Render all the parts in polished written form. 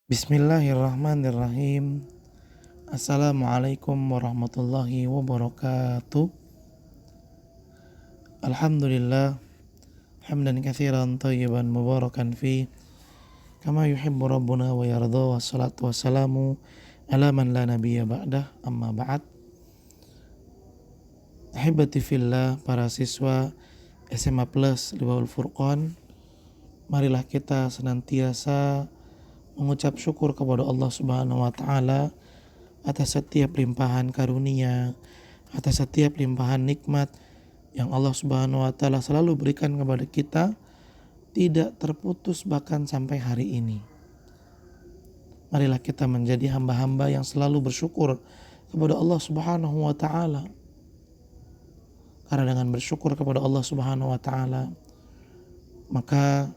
Bismillahirrahmanirrahim. Assalamualaikum warahmatullahi wabarakatuh. Alhamdulillah hamdan katsiran thayyiban mubarakan fi kama yuhibbu rabbuna wa yarda, wassalatu wassalamu ala man la nabiyya ba'dah, amma ba'd. Ahibati fillah, para siswa SMA Plus Liwaul Furqan, marilah kita senantiasa mengucap syukur kepada Allah Subhanahu wa taala atas setiap limpahan karunia, atas setiap limpahan nikmat yang Allah Subhanahu wa taala selalu berikan kepada kita, tidak terputus bahkan sampai hari ini. Marilah kita menjadi hamba-hamba yang selalu bersyukur kepada Allah Subhanahu wa taala. Karena dengan bersyukur kepada Allah Subhanahu wa taala, maka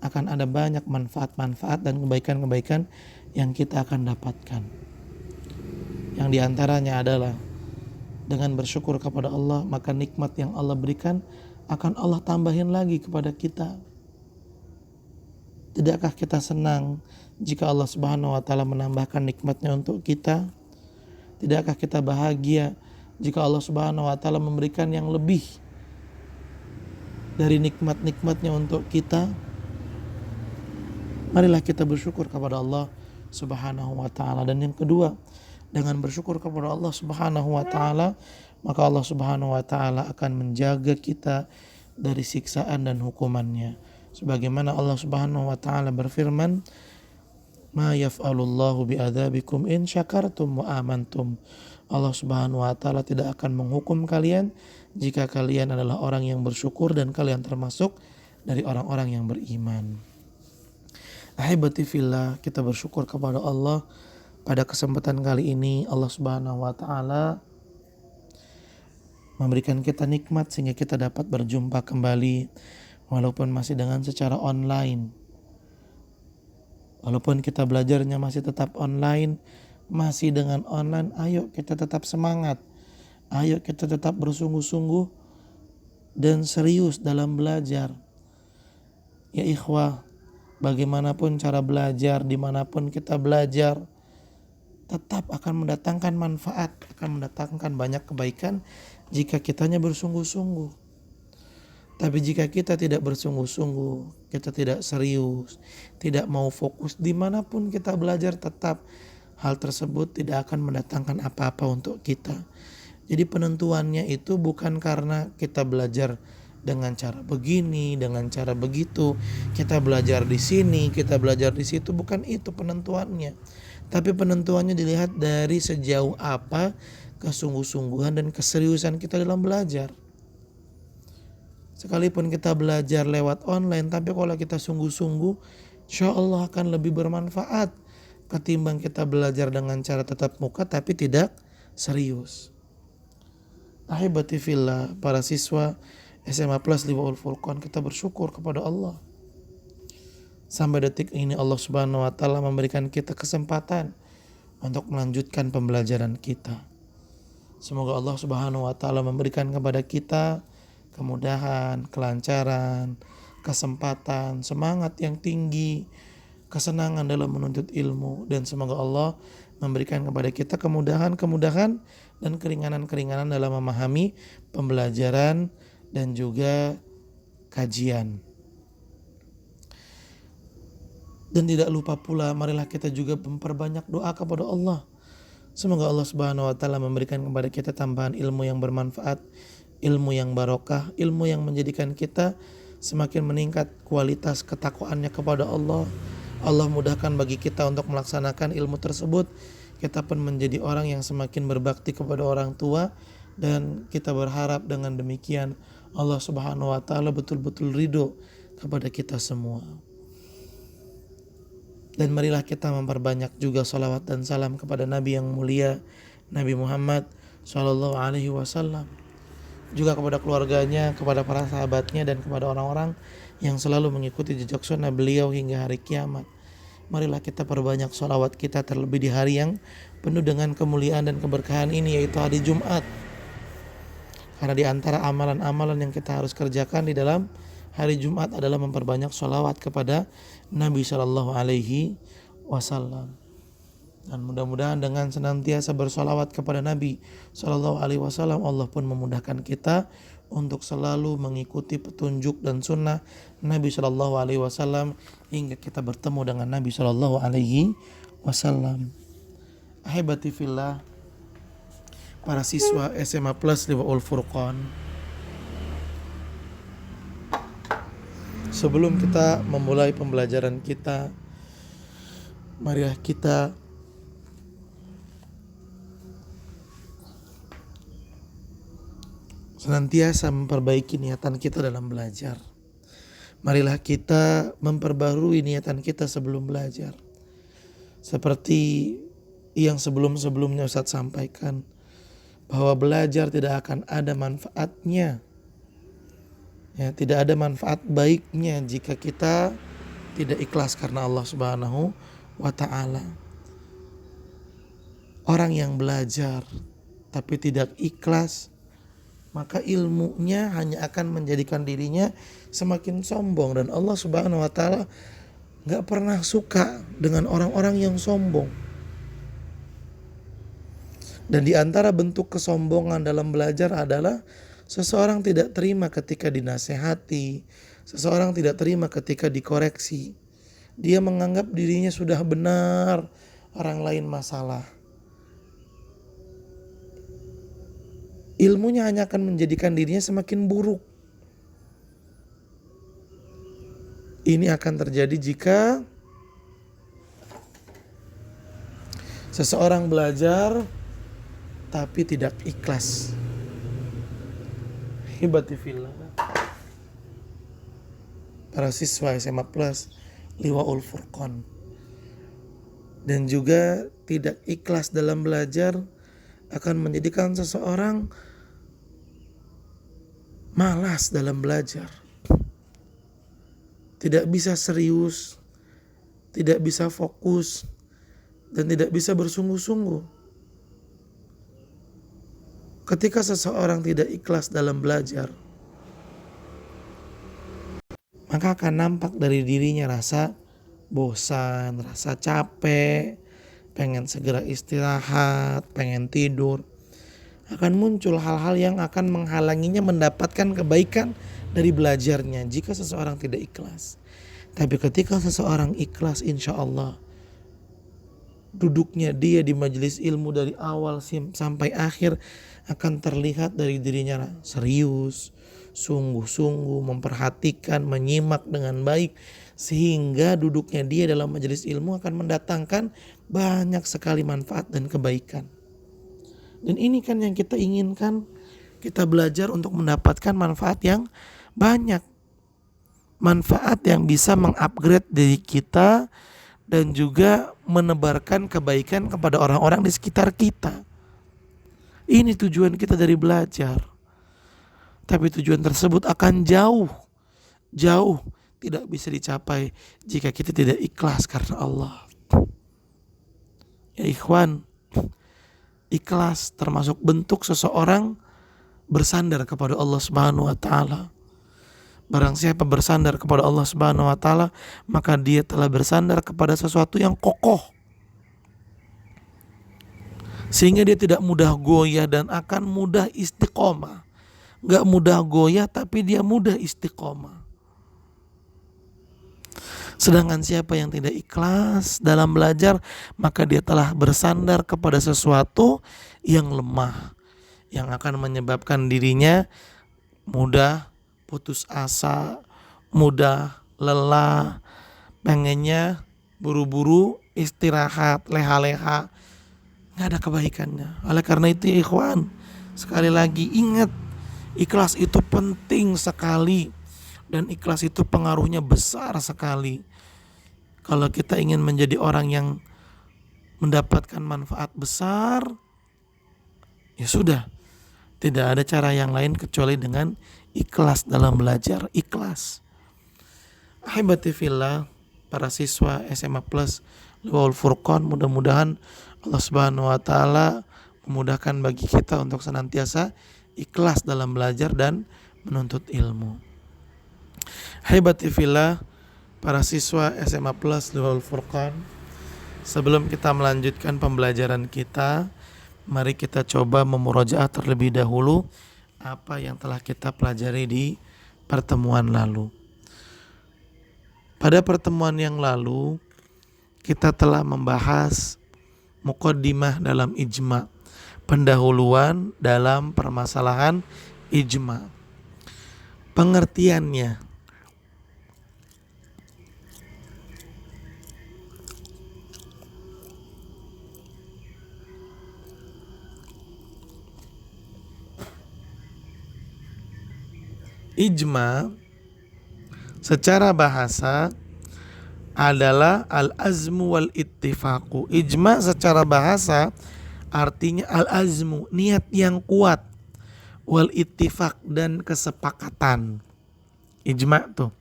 akan ada banyak manfaat-manfaat dan kebaikan-kebaikan yang kita akan dapatkan. Yang diantaranya adalah dengan bersyukur kepada Allah, maka nikmat yang Allah berikan akan Allah tambahin lagi kepada kita. Tidakkah kita senang jika Allah Subhanahu wa taala menambahkan nikmatnya untuk kita? Tidakkah kita bahagia jika Allah Subhanahu wa taala memberikan yang lebih dari nikmat-nikmatnya untuk kita? Marilah kita bersyukur kepada Allah Subhanahu wa taala. Dan yang kedua, dengan bersyukur kepada Allah Subhanahu wa taala, maka Allah Subhanahu wa taala akan menjaga kita dari siksaan dan hukumannya. Sebagaimana Allah Subhanahu wa taala berfirman, "Ma yaf'alullahu bi'adzabikum in syakartum wa amantum." Allah Subhanahu wa taala tidak akan menghukum kalian jika kalian adalah orang yang bersyukur dan kalian termasuk dari orang-orang yang beriman. Ahibati fillah, kita bersyukur kepada Allah pada kesempatan kali ini. Allah Subhanahu wa taala memberikan kita nikmat sehingga kita dapat berjumpa kembali walaupun masih dengan secara online. Walaupun kita belajarnya masih tetap online, masih dengan online, ayo kita tetap semangat. Ayo kita tetap bersungguh-sungguh dan serius dalam belajar. Ya ikhwah, bagaimanapun cara belajar, dimanapun kita belajar, tetap akan mendatangkan manfaat, akan mendatangkan banyak kebaikan jika kitanya bersungguh-sungguh. Tapi jika kita tidak bersungguh-sungguh, kita tidak serius, tidak mau fokus dimanapun kita belajar, tetap hal tersebut tidak akan mendatangkan apa-apa untuk kita. Jadi penentuannya itu bukan karena kita belajar dengan cara begini, dengan cara begitu, kita belajar di sini, kita belajar di situ, bukan itu penentuannya. Tapi penentuannya dilihat dari sejauh apa kesungguh-sungguhan dan keseriusan kita dalam belajar. Sekalipun kita belajar lewat online, tapi kalau kita sungguh-sungguh, insya Allah akan lebih bermanfaat ketimbang kita belajar dengan cara tatap muka tapi tidak serius. Ahibati fillah, para siswa SMA Plus Liwaul Furqan, kita bersyukur kepada Allah. Sampai detik ini Allah Subhanahu wa taala memberikan kita kesempatan untuk melanjutkan pembelajaran kita. Semoga Allah Subhanahu wa taala memberikan kepada kita kemudahan, kelancaran, kesempatan, semangat yang tinggi, kesenangan dalam menuntut ilmu, dan semoga Allah memberikan kepada kita kemudahan-kemudahan dan keringanan-keringanan dalam memahami pembelajaran dan juga kajian. Dan tidak lupa pula, marilah kita juga memperbanyak doa kepada Allah. Semoga Allah Subhanahu wa taala memberikan kepada kita tambahan ilmu yang bermanfaat, ilmu yang barokah, ilmu yang menjadikan kita semakin meningkat kualitas ketakwaannya kepada Allah. Allah mudahkan bagi kita untuk melaksanakan ilmu tersebut. Kita pun menjadi orang yang semakin berbakti kepada orang tua, dan kita berharap dengan demikian Allah Subhanahu wa taala betul-betul ridho kepada kita semua. Dan marilah kita memperbanyak juga salawat dan salam kepada Nabi yang mulia, Nabi Muhammad sallallahu alaihi wasallam. Juga kepada keluarganya, kepada para sahabatnya, dan kepada orang-orang yang selalu mengikuti jejak sunnah beliau hingga hari kiamat. Marilah kita perbanyak sholawat kita, terlebih di hari yang penuh dengan kemuliaan dan keberkahan ini, yaitu hari Jumat. Karena di antara amalan-amalan yang kita harus kerjakan di dalam hari Jumat adalah memperbanyak sholawat kepada Nabi Shallallahu Alaihi Wasallam. Dan mudah-mudahan dengan senantiasa bersolawat kepada Nabi Shallallahu Alaihi Wasallam, Allah pun memudahkan kita untuk selalu mengikuti petunjuk dan sunnah Nabi Shallallahu Alaihi Wasallam hingga kita bertemu dengan Nabi Shallallahu Alaihi Wasallam. Ahibati fillah, para siswa SMA Plus Liwaul Furqan, sebelum kita memulai pembelajaran kita, marilah kita senantiasa memperbaiki niatan kita dalam belajar. Marilah kita memperbarui niatan kita sebelum belajar. Seperti yang sebelum-sebelumnya Ustadz sampaikan, bahwa belajar tidak akan ada manfaatnya. Ya, tidak ada manfaat baiknya jika kita tidak ikhlas karena Allah Subhanahu wa Ta'ala. Orang yang belajar tapi tidak ikhlas, maka ilmunya hanya akan menjadikan dirinya semakin sombong, dan Allah Subhanahu wa Ta'ala gak pernah suka dengan orang-orang yang sombong. Dan di antara bentuk kesombongan dalam belajar adalah seseorang tidak terima ketika dinasehati, seseorang tidak terima ketika dikoreksi. Dia menganggap dirinya sudah benar, orang lain masalah. Ilmunya hanya akan menjadikan dirinya semakin buruk. Ini akan terjadi jika seseorang belajar tapi tidak ikhlas. Hibati fillah, para siswa SMA Plus Liwaul Furqan, dan juga tidak ikhlas dalam belajar akan menjadikan seseorang malas dalam belajar, tidak bisa serius, tidak bisa fokus, dan tidak bisa bersungguh-sungguh. Ketika seseorang tidak ikhlas dalam belajar, maka akan nampak dari dirinya rasa bosan, rasa capek, pengen segera istirahat, pengen tidur. Akan muncul hal-hal yang akan menghalanginya mendapatkan kebaikan dari belajarnya jika seseorang tidak ikhlas. Tapi ketika seseorang ikhlas, insya Allah duduknya dia di majelis ilmu dari awal sampai akhir akan terlihat dari dirinya serius, sungguh-sungguh memperhatikan, menyimak dengan baik, sehingga duduknya dia dalam majelis ilmu akan mendatangkan banyak sekali manfaat dan kebaikan. Dan ini kan yang kita inginkan, kita belajar untuk mendapatkan manfaat yang banyak, manfaat yang bisa mengupgrade diri kita dan juga menebarkan kebaikan kepada orang-orang di sekitar kita. Ini tujuan kita dari belajar. Tapi tujuan tersebut akan jauh tidak bisa dicapai jika kita tidak ikhlas karena Allah. Ya ikhwan, ikhlas termasuk bentuk seseorang bersandar kepada Allah Subhanahu wa Ta'ala. Barang siapa bersandar kepada Allah Subhanahu wa Ta'ala, maka dia telah bersandar kepada sesuatu yang kokoh, sehingga dia tidak mudah goyah dan akan mudah istiqomah. Gak mudah goyah tapi dia mudah istiqomah. Sedangkan siapa yang tidak ikhlas dalam belajar, maka dia telah bersandar kepada sesuatu yang lemah, yang akan menyebabkan dirinya mudah putus asa, mudah lelah, pengennya buru-buru istirahat, leha-leha, gak ada kebaikannya. Oleh karena itu ya ikhwan, sekali lagi ingat, ikhlas itu penting sekali, dan ikhlas itu pengaruhnya besar sekali. Kalau kita ingin menjadi orang yang mendapatkan manfaat besar, ya sudah, tidak ada cara yang lain kecuali dengan ikhlas dalam belajar. Ikhlas. Ahibati fillah, para siswa SMA Plus Liwaul Furqan, mudah-mudahan Allah Subhanahu wa Ta'ala memudahkan bagi kita untuk senantiasa ikhlas dalam belajar dan menuntut ilmu. Haibati fillah, para siswa SMA Plus Darul Furqan, sebelum kita melanjutkan pembelajaran kita, mari kita coba memurojaah terlebih dahulu apa yang telah kita pelajari di pertemuan lalu. Pada pertemuan yang lalu, kita telah membahas muqaddimah dalam ijma', pendahuluan dalam permasalahan ijma'. Pengertiannya, ijma' secara bahasa adalah al-azmu wal ittifaqu. Ijma' secara bahasa artinya al-azmu, niat yang kuat, wal ittifaq, dan kesepakatan. Ijma' tuh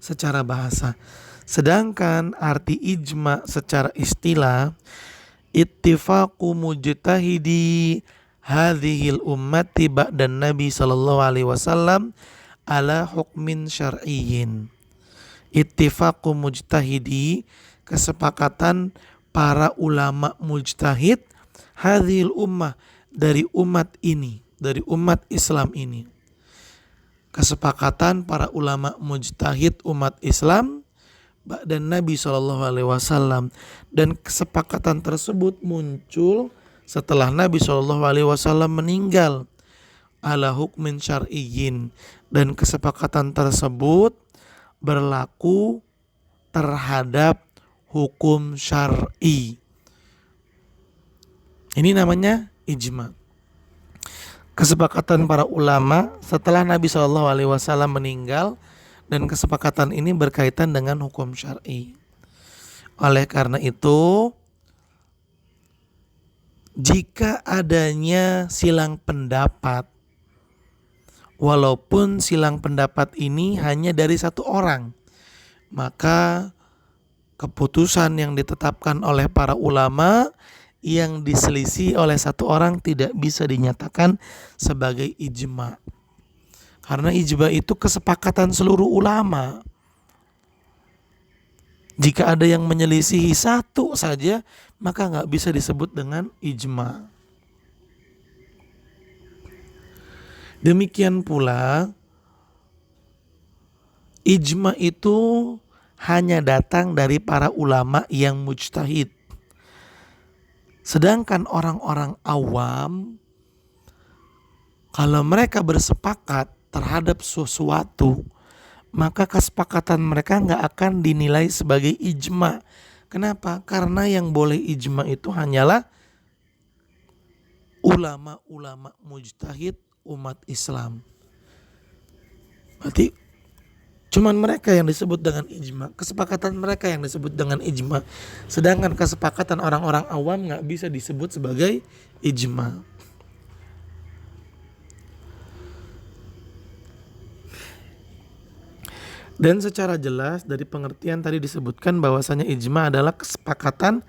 secara bahasa. Sedangkan arti ijma' secara istilah, ittifaqu mujtahidi hadhil ummati ba'dan Nabi sallallahu alaihi wasallam ala hukmin syar'iyyin. Ittifaqu mujtahidi, kesepakatan para ulama mujtahid, hadhil ummah, dari umat ini, dari umat Islam ini. Kesepakatan para ulama mujtahid umat Islam ba'dan Nabi SAW, dan kesepakatan tersebut muncul setelah Nabi SAW meninggal, ala hukmin syar'iyyin, dan kesepakatan tersebut berlaku terhadap hukum syar'i. Ini namanya ijma'. Kesepakatan para ulama setelah Nabi SAW meninggal, dan kesepakatan ini berkaitan dengan hukum syar'i. Oleh karena itu, jika adanya silang pendapat, walaupun silang pendapat ini hanya dari satu orang, maka keputusan yang ditetapkan oleh para ulama yang diselisih oleh satu orang tidak bisa dinyatakan sebagai ijma'. Karena ijma' itu kesepakatan seluruh ulama. Jika ada yang menyelisihi satu saja, maka nggak bisa disebut dengan ijma'. Demikian pula, ijma' itu hanya datang dari para ulama yang mujtahid. Sedangkan orang-orang awam, kalau mereka bersepakat terhadap sesuatu, maka kesepakatan mereka nggak akan dinilai sebagai ijma'. Kenapa? Karena yang boleh ijma' itu hanyalah ulama-ulama mujtahid umat Islam. Berarti cuman mereka yang disebut dengan ijma', kesepakatan mereka yang disebut dengan ijma'. Sedangkan kesepakatan orang-orang awam nggak bisa disebut sebagai ijma'. Dan secara jelas dari pengertian tadi disebutkan bahwasanya ijma' adalah kesepakatan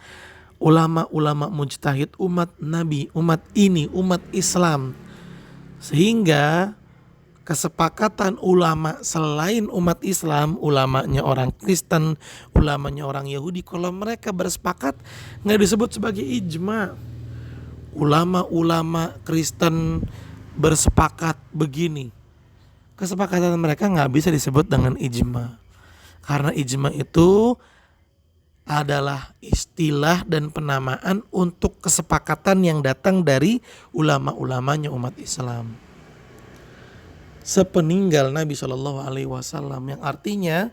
ulama-ulama mujtahid umat Nabi, umat ini, umat Islam. Sehingga kesepakatan ulama selain umat Islam, ulamanya orang Kristen, ulamanya orang Yahudi, kalau mereka bersepakat nggak disebut sebagai ijma'. Ulama-ulama Kristen bersepakat begini, kesepakatan mereka nggak bisa disebut dengan ijma'. Karena ijma' itu adalah istilah dan penamaan untuk kesepakatan yang datang dari ulama-ulamanya umat Islam sepeninggal Nabi SAW, yang artinya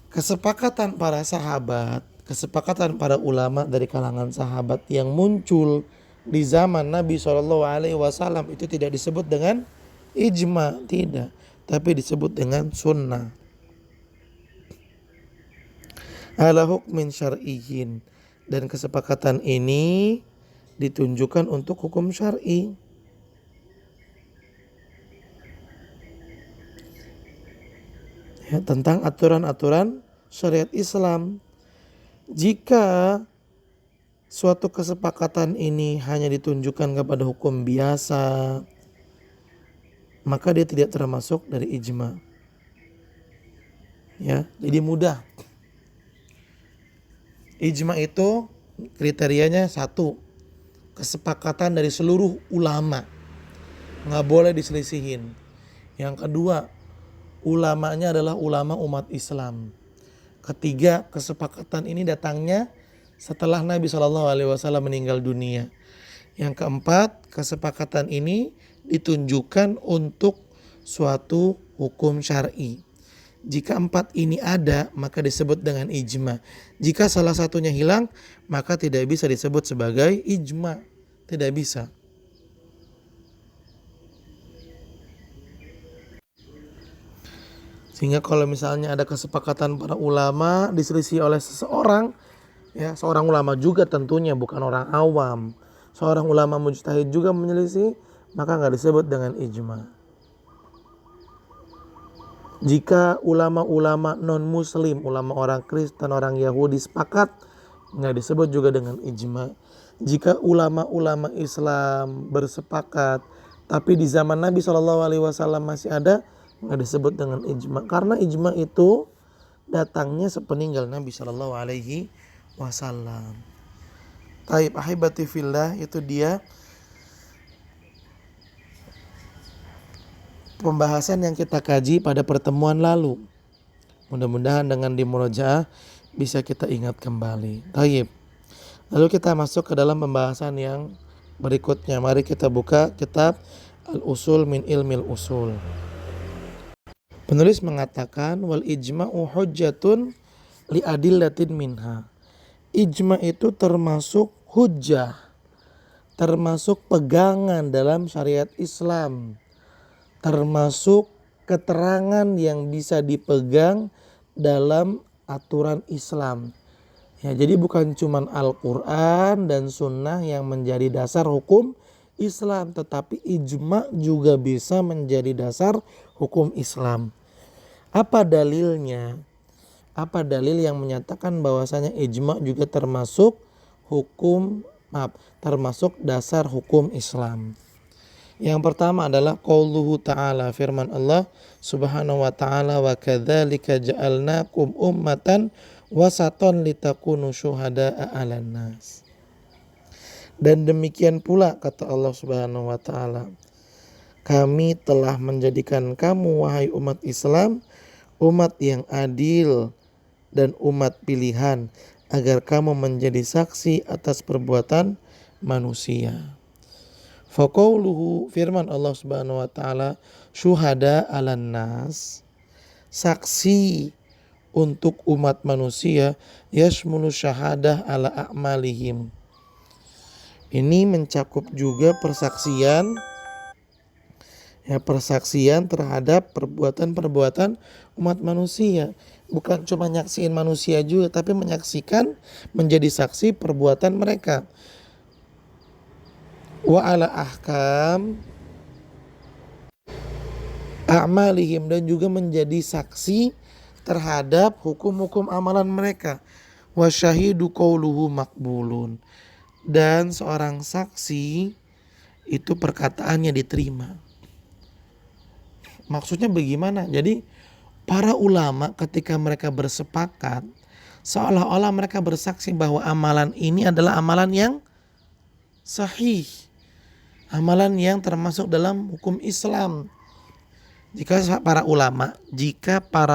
kesepakatan para sahabat, kesepakatan para ulama dari kalangan sahabat yang muncul di zaman Nabi SAW itu tidak disebut dengan ijma', tidak, tapi disebut dengan sunnah. Ala hukmin syar'iyyin, dan kesepakatan ini ditunjukkan untuk hukum syar'i. Ya, tentang aturan-aturan syariat Islam. Jika suatu kesepakatan ini hanya ditunjukkan kepada hukum biasa, maka dia tidak termasuk dari ijma'. Ya, jadi mudah. Ijma itu kriterianya satu, kesepakatan dari seluruh ulama, nggak boleh diselisihin. Yang kedua, ulamanya adalah ulama umat Islam. Ketiga, kesepakatan ini datangnya setelah Nabi SAW meninggal dunia. Yang keempat, kesepakatan ini ditunjukkan untuk suatu hukum syar'i. Jika empat ini ada, maka disebut dengan ijma. Jika salah satunya hilang, maka tidak bisa disebut sebagai ijma. Tidak bisa. Sehingga kalau misalnya ada kesepakatan para ulama diselisih oleh seseorang, ya seorang ulama juga tentunya, bukan orang awam. Seorang ulama mujtahid juga menyelisih, maka nggak disebut dengan ijma. Jika ulama-ulama non-muslim, ulama orang Kristen, orang Yahudi sepakat, nggak disebut juga dengan ijma. Jika ulama-ulama Islam bersepakat, tapi di zaman Nabi SAW masih ada, nggak disebut dengan ijma. Karena ijma itu datangnya sepeninggal Nabi SAW. Taib ahibati fillah, itu dia pembahasan yang kita kaji pada pertemuan lalu. Mudah-mudahan dengan dimurojaah bisa kita ingat kembali. Taib. Lalu kita masuk ke dalam pembahasan yang berikutnya. Mari kita buka kitab Al-Usul min Ilmil Usul. Penulis mengatakan wal ijma'u hujjatun li adillatin minha. Ijma itu termasuk hujjah, termasuk pegangan dalam syariat Islam, termasuk keterangan yang bisa dipegang dalam aturan Islam. Ya, jadi bukan cuma Al-Quran dan Sunnah yang menjadi dasar hukum Islam, tetapi ijma juga bisa menjadi dasar hukum Islam. Apa dalilnya? Apa dalil yang menyatakan bahwasanya ijma juga termasuk termasuk dasar hukum Islam? Yang pertama adalah qauluhu ta'ala, firman Allah Subhanahu wa ta'ala, wa kadzalika ja'alnakum ummatan wasatan litakunu syuhada'a 'alan nas. Dan demikian pula kata Allah Subhanahu wa ta'ala, kami telah menjadikan kamu wahai umat Islam umat yang adil dan umat pilihan agar kamu menjadi saksi atas perbuatan manusia. Faqauluhu, firman Allah Subhanahu wa taala, syuhada 'alan nas, saksi untuk umat manusia, yashmulu syahadah ala a'malihim. Ini mencakup juga persaksian, ya, persaksian terhadap perbuatan-perbuatan umat manusia. Bukan cuma nyaksiin manusia juga, tapi menyaksikan, menjadi saksi perbuatan mereka. Wa ala ahkam a'malihim, dan juga menjadi saksi terhadap hukum-hukum amalan mereka. Wa syahidu qauluhu maqbulun, dan seorang saksi itu perkataannya diterima. Maksudnya bagaimana? Jadi para ulama ketika mereka bersepakat, seolah-olah mereka bersaksi bahwa amalan ini adalah amalan yang sahih, amalan yang termasuk dalam hukum Islam. Jika para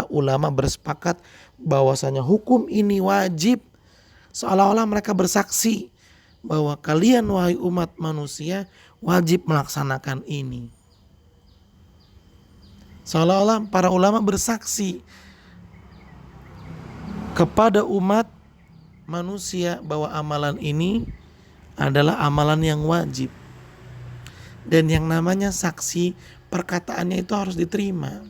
ulama bersepakat bahwasanya hukum ini wajib, seolah-olah mereka bersaksi bahwa kalian wahai umat manusia wajib melaksanakan ini. Seolah-olah para ulama bersaksi kepada umat manusia bahwa amalan ini adalah amalan yang wajib. Dan yang namanya saksi, perkataannya itu harus diterima,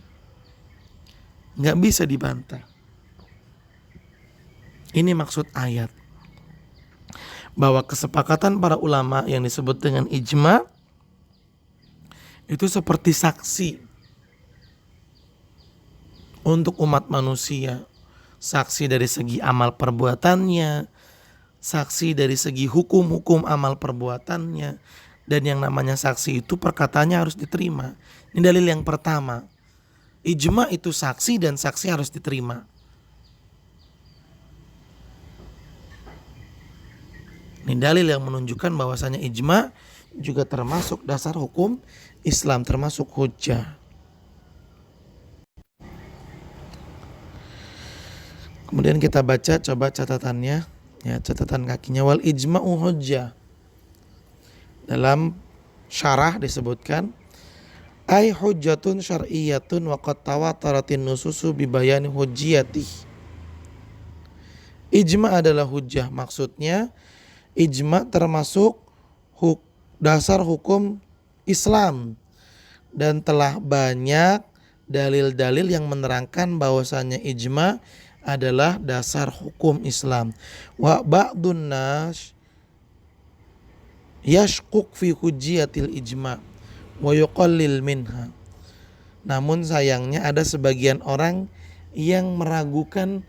nggak bisa dibantah. Ini maksud ayat, bahwa kesepakatan para ulama yang disebut dengan ijma itu seperti saksi untuk umat manusia. Saksi dari segi amal perbuatannya, saksi dari segi hukum-hukum amal perbuatannya. Dan yang namanya saksi itu perkataannya harus diterima. Ini dalil yang pertama. Ijma itu saksi dan saksi harus diterima. Ini dalil yang menunjukkan bahwasanya ijma juga termasuk dasar hukum Islam, termasuk hujjah. Kemudian kita baca coba catatannya, ya catatan kakinya. Wal ijma'u hujjah. Dalam syarah disebutkan ay hujjatun syar'iyyatun wa qad tawataratin nususu bi bayani hujjiyatih. Ijma adalah hujjah, maksudnya ijma termasuk dasar hukum Islam dan telah banyak dalil-dalil yang menerangkan bahwasannya ijma adalah dasar hukum Islam. Wa ba'dun nas yashkuk fi hujjiyatil ijma wa yuqallil minha. Namun sayangnya ada sebagian orang yang meragukan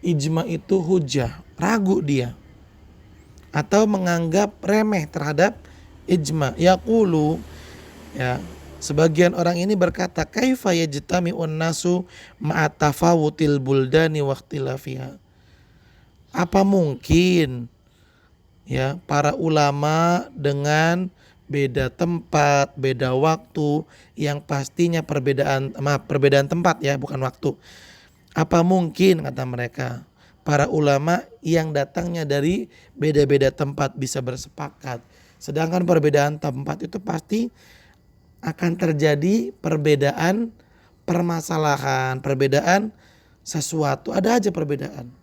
ijma itu hujjah, ragu dia, atau menganggap remeh terhadap ijma. Yaqulu, ya, sebagian orang ini berkata, kaifa yajtami'un nasu ma'a tafawutil buldani wa ikhtilafiha. Apa mungkin, ya, para ulama dengan beda tempat, beda waktu, yang pastinya perbedaan tempat, ya, bukan waktu. Apa mungkin, kata mereka, para ulama yang datangnya dari beda-beda tempat bisa bersepakat. Sedangkan perbedaan tempat itu pasti akan terjadi perbedaan permasalahan, perbedaan sesuatu. Ada aja perbedaan.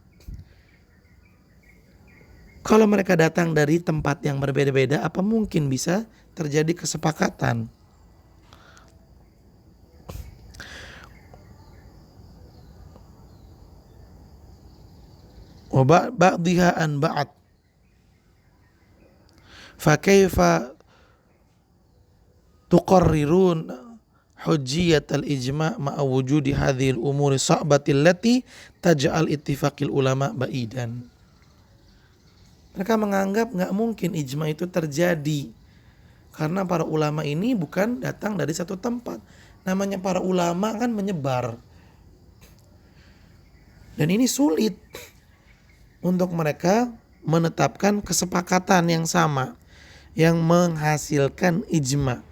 Kalau mereka datang dari tempat yang berbeda-beda, apa mungkin bisa terjadi kesepakatan? Wa ba'dhiha an ba'd. Fa kaifa tuqarrirun hujjiyat al-ijma' ma'a wujudi hadhil umuri sa'bati allati taj'al ittifaqil ulama ba'idan. Mereka menganggap nggak mungkin ijma itu terjadi karena para ulama ini bukan datang dari satu tempat. Namanya para ulama kan menyebar. Dan ini sulit untuk mereka menetapkan kesepakatan yang sama yang menghasilkan ijma.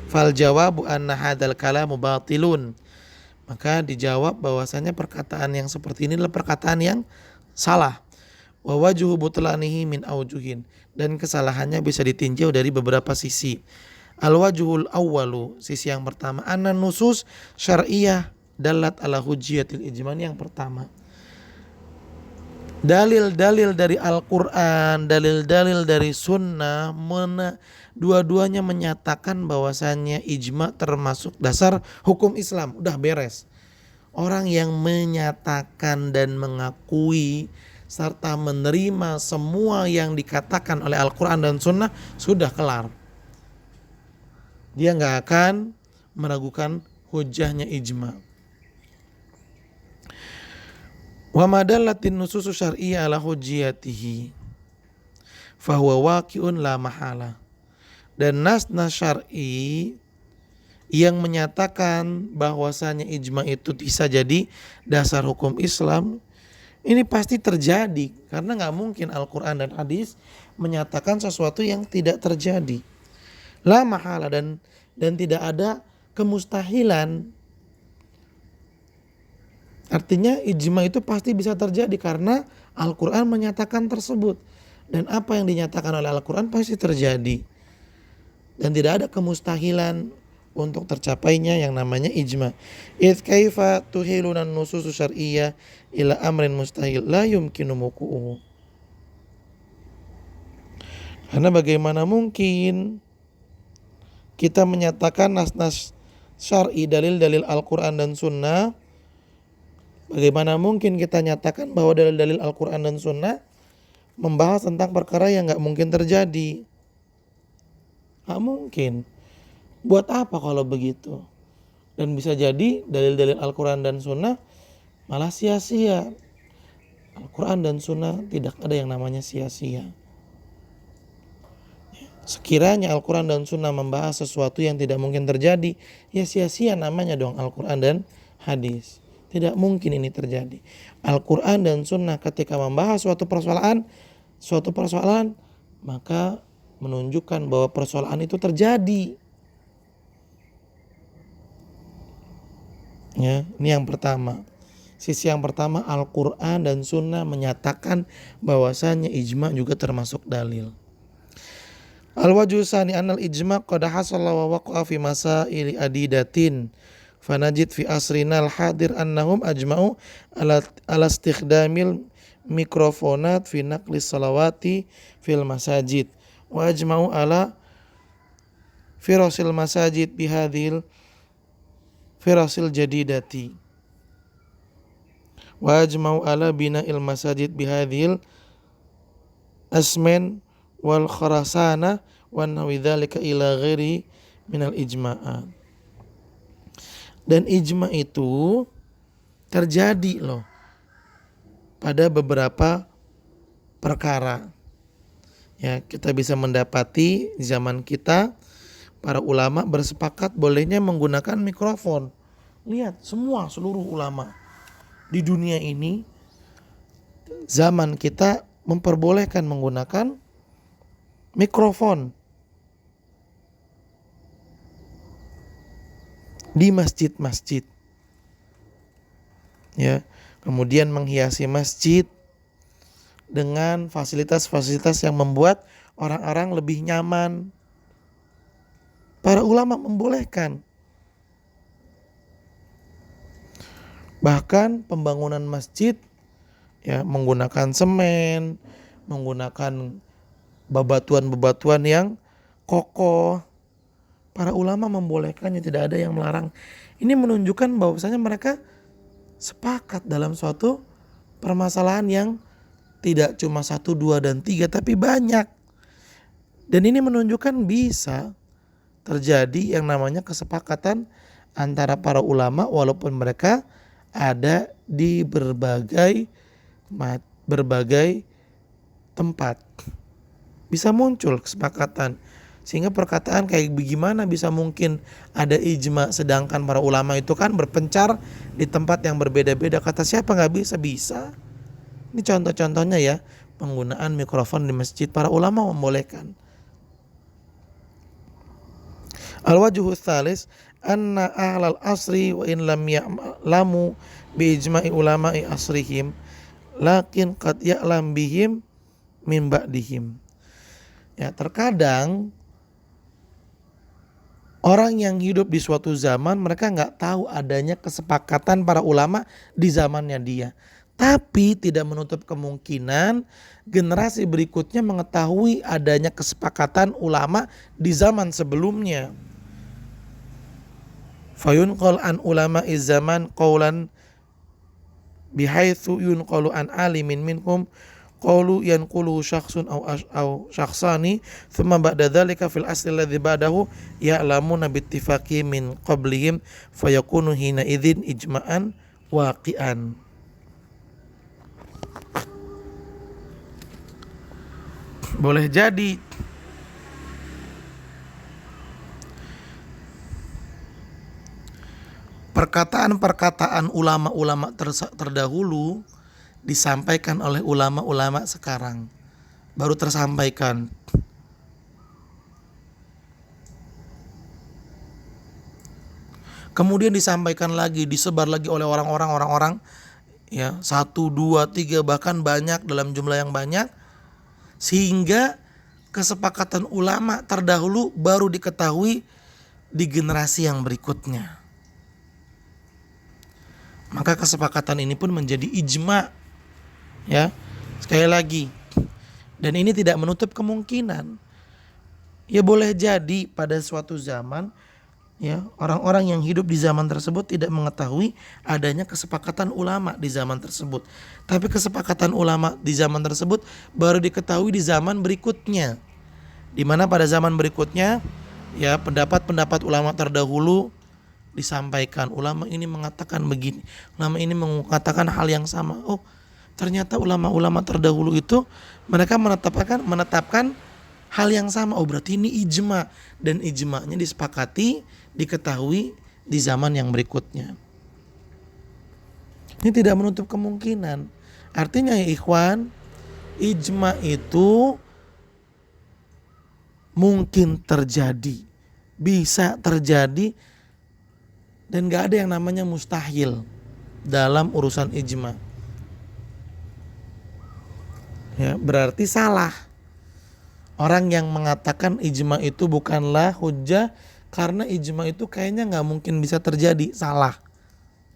Fal jawabu anna hadzal kalamu batilun. Maka dijawab bahwasanya perkataan yang seperti ini adalah perkataan yang salah. Wa wajhu butlanihi min aujuhin, dan kesalahannya bisa ditinjau dari beberapa sisi. Al wajhul awwalu, sisi yang pertama, anna nusus syar'iyyah dalat ala hujjiyatil ijma. Yang pertama, dalil-dalil dari Al-Quran, dalil-dalil dari Sunnah, dua-duanya menyatakan bahwasannya ijma termasuk dasar hukum Islam. Udah beres. Orang yang menyatakan dan mengakui serta menerima semua yang dikatakan oleh Al-Quran dan Sunnah sudah kelar. Dia gak akan meragukan hujahnya ijma. Wa madallatin nususu syar'iyyah ala hujjiyatihi fahuwa waqi'un la mahala. Dan nas-nas syar'i yang menyatakan bahwasanya ijma itu bisa jadi dasar hukum Islam, ini pasti terjadi karena nggak mungkin Al-Quran dan hadis menyatakan sesuatu yang tidak terjadi. La mahala, dan tidak ada kemustahilan. Artinya ijma itu pasti bisa terjadi karena Al-Quran menyatakan tersebut. Dan apa yang dinyatakan oleh Al-Quran pasti terjadi. Dan tidak ada kemustahilan untuk tercapainya yang namanya ijma. Idz kaifa tuhiluna nususu syar'iyyah ila amrin mustahil la yumkinu muku'uhu. Karena bagaimana mungkin kita menyatakan nas-nas syar'i, dalil-dalil Al-Quran dan Sunnah, bagaimana mungkin kita nyatakan bahwa dalil-dalil Al-Quran dan Sunnah membahas tentang perkara yang gak mungkin terjadi? Gak mungkin. Buat apa kalau begitu? Dan bisa jadi dalil-dalil Al-Quran dan Sunnah malah sia-sia. Al-Quran dan Sunnah tidak ada yang namanya sia-sia. Sekiranya Al-Quran dan Sunnah membahas sesuatu yang tidak mungkin terjadi, ya sia-sia namanya dong Al-Quran dan hadis. Tidak mungkin ini terjadi. Al-Quran dan Sunnah ketika membahas suatu persoalan, maka menunjukkan bahwa persoalan itu terjadi. Ya, ini yang pertama. Sisi yang pertama, Al-Quran dan Sunnah menyatakan bahwasanya ijma juga termasuk dalil. Al-wajhu tsani annal ijma' qad hasala wa waqa'a fi masaili adidatin fanajid fi asrina al-hadir annahum ajma'u ala istikhdamil mikrofonat fi naqlis salawati fil masajid wa ajma'u ala firasil masajid bihadhil firasil jadidati wa ajma'u ala bina'il masajid bihadhil asmen wal kharasana wa nahwi dzalika ila ghairi minal ijma'at. Dan ijma itu terjadi loh pada beberapa perkara. Ya, kita bisa mendapati zaman kita para ulama bersepakat bolehnya menggunakan mikrofon. Lihat, seluruh ulama di dunia ini zaman kita memperbolehkan menggunakan mikrofon di masjid-masjid, ya, kemudian menghiasi masjid dengan fasilitas-fasilitas yang membuat orang-orang lebih nyaman. Para ulama membolehkan. Bahkan pembangunan masjid, ya, menggunakan semen, menggunakan bebatuan-bebatuan yang kokoh. Para ulama membolehkannya, tidak ada yang melarang. Ini menunjukkan bahwasanya mereka sepakat dalam suatu permasalahan yang tidak cuma 1, 2, dan 3, tapi banyak. Dan ini menunjukkan bisa terjadi yang namanya kesepakatan antara para ulama walaupun mereka ada di berbagai tempat. Bisa muncul kesepakatan. Sehingga perkataan kayak bagaimana bisa mungkin ada ijma sedangkan para ulama itu kan berpencar di tempat yang berbeda-beda. Kata siapa nggak bisa? Bisa. Ini contoh-contohnya ya, penggunaan mikrofon di masjid, para ulama membolehkan. Al-wajhu tsalis anna ahlal asri wa in lam ya'lamu bi ijma'i ulama'i asrihim lakin qad ya'lam bihim min ba'dihim. Ya, terkadang orang yang hidup di suatu zaman mereka nggak tahu adanya kesepakatan para ulama di zamannya dia. Tapi tidak menutup kemungkinan generasi berikutnya mengetahui adanya kesepakatan ulama di zaman sebelumnya. Fayunqal an ulama'i zaman qaulan bihaitsu yunqalu an alimin minhum qaulu yanqulu syakhsun aw syakhsani thumma ba'da dzalika fil asli alladhi ba'dahu ya'lamuna bittifaqi min qablihim fayakunu hina idzin ijma'an waqi'an. Boleh jadi perkataan-perkataan ulama-ulama terdahulu disampaikan oleh ulama-ulama sekarang, baru tersampaikan. Kemudian disampaikan lagi, disebar lagi oleh orang-orang, ya, 1, 2, 3 bahkan banyak, dalam jumlah yang banyak, sehingga kesepakatan ulama terdahulu baru diketahui di generasi yang berikutnya. Maka kesepakatan ini pun menjadi ijma. Ya, sekali lagi, dan ini tidak menutup kemungkinan. Ya, boleh jadi pada suatu zaman, ya, orang-orang yang hidup di zaman tersebut tidak mengetahui adanya kesepakatan ulama di zaman tersebut. Tapi kesepakatan ulama di zaman tersebut baru diketahui di zaman berikutnya. Di mana pada zaman berikutnya, ya, pendapat-pendapat ulama terdahulu disampaikan. Ulama ini mengatakan begini, ulama ini mengatakan hal yang sama. Oh, ternyata ulama-ulama terdahulu itu mereka menetapkan hal yang sama. Oh berarti ini ijma, dan ijma'nya disepakati, diketahui di zaman yang berikutnya. Ini tidak menutup kemungkinan. Artinya ya ikhwan, ijma itu mungkin terjadi, bisa terjadi, dan gak ada yang namanya mustahil dalam urusan ijma. Ya, berarti salah orang yang mengatakan ijma itu bukanlah hujjah karena ijma itu kayaknya gak mungkin bisa terjadi. Salah.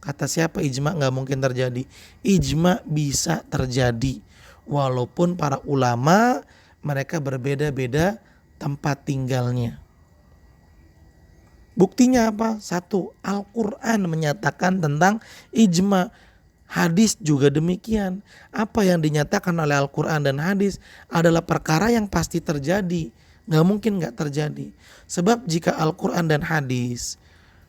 Kata siapa ijma gak mungkin terjadi? Ijma bisa terjadi walaupun para ulama mereka berbeda-beda tempat tinggalnya. Buktinya apa? Satu, Al-Quran menyatakan tentang ijma. Hadis juga demikian. Apa yang dinyatakan oleh Al-Quran dan hadis adalah perkara yang pasti terjadi. Gak mungkin gak terjadi. Sebab jika Al-Quran dan hadis